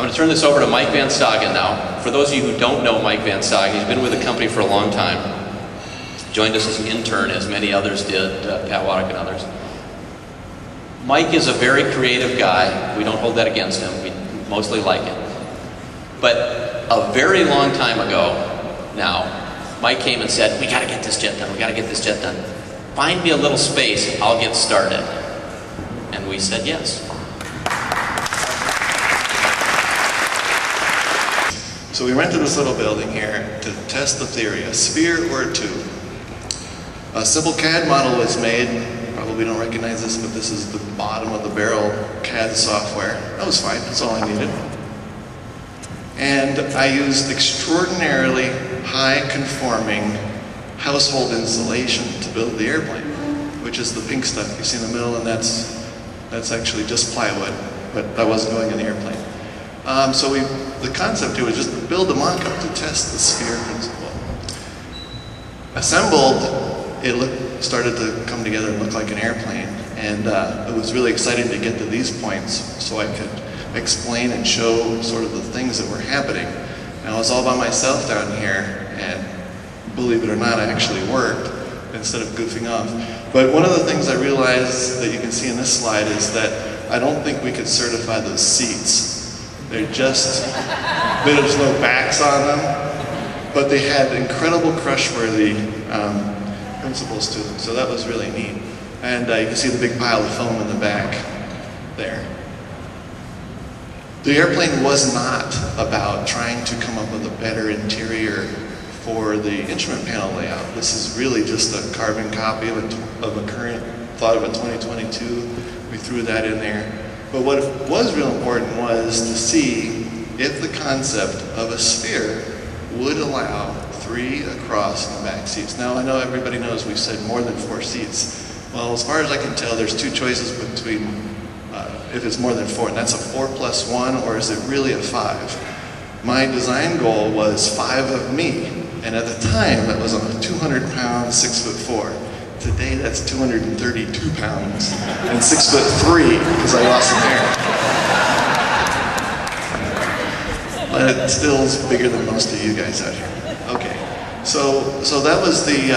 going to turn this over to Mike Van Stagen now. For those of you who don't know Mike Van Stagen, he's been with the company for a long time. Joined us as an intern, as many others did, Pat Waddick and others. Mike is a very creative guy. We don't hold that against him. We mostly like it. But a very long time ago now, Mike came and said, we got to get this jet done. We got to get this jet done. Find me a little space. I'll get started. And we said yes. So we rented this little building here to test the theory, a sphere or a tube. A simple CAD model was made. Probably don't recognize this, but this is the bottom of the barrel CAD software. That was fine, that's all I needed. And I used extraordinarily high conforming household insulation to build the airplane, which is the pink stuff you see in the middle, and that's actually just plywood, but that wasn't going in the airplane. So the concept here was just to build a mock-up to test the sphere principle. Assembled, it started to come together and look like an airplane, and it was really exciting to get to these points so I could explain and show sort of the things that were happening. And I was all by myself down here, and believe it or not, I actually worked instead of goofing off. But one of the things I realized that you can see in this slide is that I don't think we could certify those seats. They're just, there's no backs on them, but they had incredible crush-worthy principles to them, so that was really neat. And you can see the big pile of foam in the back there. The airplane was not about trying to come up with a better interior for the instrument panel layout. This is really just a carbon copy of a current thought of a 2022. We threw that in there. But what was real important was to see if the concept of a sphere would allow 3 across in the back seats. Now I know everybody knows we've said more than 4 seats. Well, as far as I can tell, there's 2 choices between if it's more than 4, and that's a 4 + 1, or is it really a 5? My design goal was 5 of me, and at the time that was on a 200-pound, 6'4". Today that's 232 pounds and 6'3" because I lost some hair. But it still is bigger than most of you guys out here. Okay, so that was the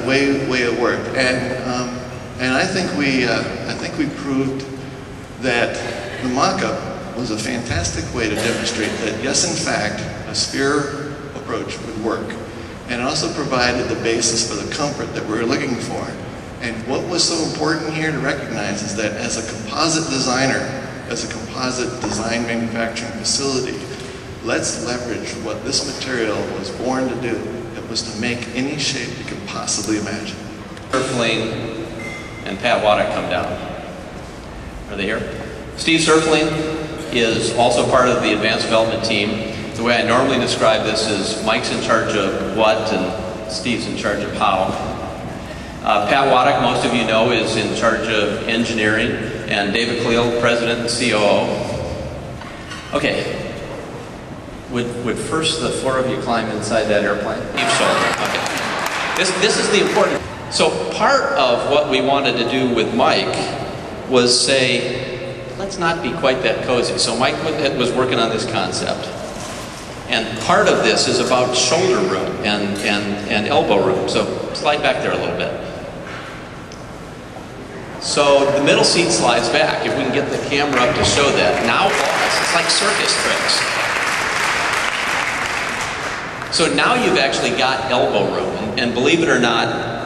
way it worked, and I think we proved that the mock-up was a fantastic way to demonstrate that yes, in fact, a sphere approach would work. And it also provided the basis for the comfort that we were looking for. And what was so important here to recognize is that as a composite designer, as a composite design manufacturing facility, let's leverage what this material was born to do. It was to make any shape you could possibly imagine. Surfling and Pat Waddick come down. Are they here? Steve Surfling is also part of the advanced development team. The way I normally describe this is Mike's in charge of what and Steve's in charge of how. Pat Waddick, most of you know, is in charge of engineering, and David Khalil, president and COO. Okay, would first the 4 of you climb inside that airplane? Each shoulder, okay. This is the important. So part of what we wanted to do with Mike was say, let's not be quite that cozy. So Mike was working on this concept. And part of this is about shoulder room and elbow room. So slide back there a little bit. So the middle seat slides back. If we can get the camera up to show that. Now it's like circus tricks. So now you've actually got elbow room. And believe it or not,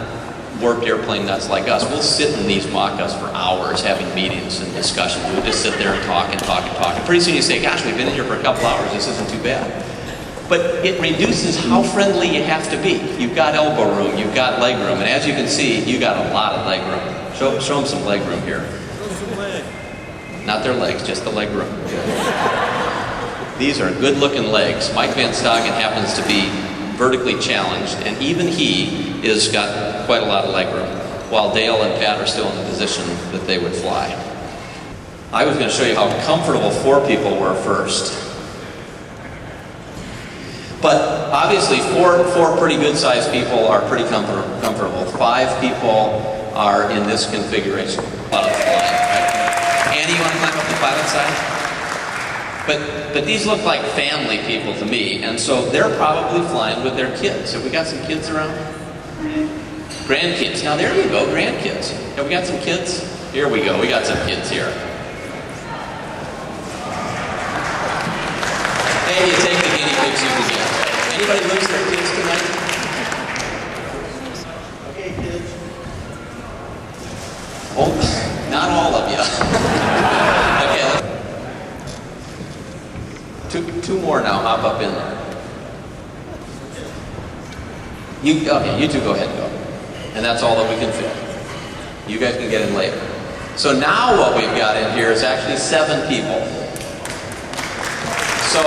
warped airplane nuts like us, we'll sit in these mock-ups for hours having meetings and discussions. We'll just sit there and talk and talk and talk. And pretty soon you say, gosh, we've been in here for a couple hours. This isn't too bad. But it reduces how friendly you have to be. You've got elbow room, you've got leg room, and as you can see, you got a lot of leg room. Show them some leg room here. Not their legs, just the leg room. These are good-looking legs. Mike Van Stagen happens to be vertically challenged, and even he has got quite a lot of leg room, while Dale and Pat are still in the position that they would fly. I was going to show you how comfortable 4 people were first. But obviously, four pretty good-sized people are pretty comfortable. 5 people are in this configuration. A lot of flying, right? Andy, you want to climb up the pilot side? But these look like family people to me, and so they're probably flying with their kids. Have we got some kids around? Grandkids. Now there you go, grandkids. Have we got some kids? Here we go, we got some kids here. Hey, you take the guinea pigs you can get. Anybody lose their kids tonight? Okay, kids. Oh, not all of you. Okay, two more now. Hop up in there. Okay, you two go ahead and go. And that's all that we can fit. You guys can get in later. So now what we've got in here is actually 7 people. So,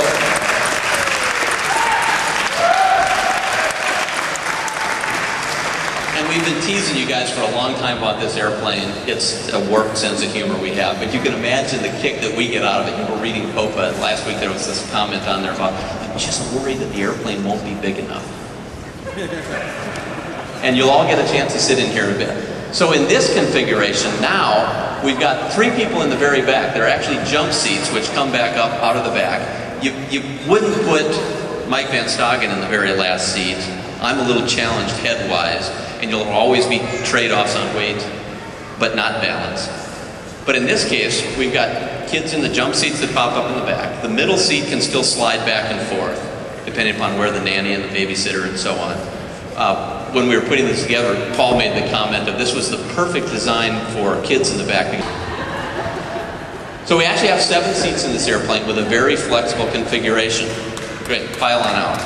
and we've been teasing you guys for a long time about this airplane. It's a warped sense of humor we have, but you can imagine the kick that we get out of it. You were reading Copa, and last week there was this comment on there about, I'm just worried that the airplane won't be big enough. And you'll all get a chance to sit in here in a bit. So in this configuration now, we've got 3 people in the very back. They're actually jump seats which come back up out of the back. You wouldn't put Mike Van Stoggen in the very last seat. I'm a little challenged head-wise, and you'll always be trade-offs on weight, but not balance. But in this case, we've got kids in the jump seats that pop up in the back. The middle seat can still slide back and forth, depending upon where the nanny and the babysitter and so on. When we were putting this together, Paul made the comment that this was the perfect design for kids in the back. So we actually have 7 seats in this airplane with a very flexible configuration. Great, pile on out.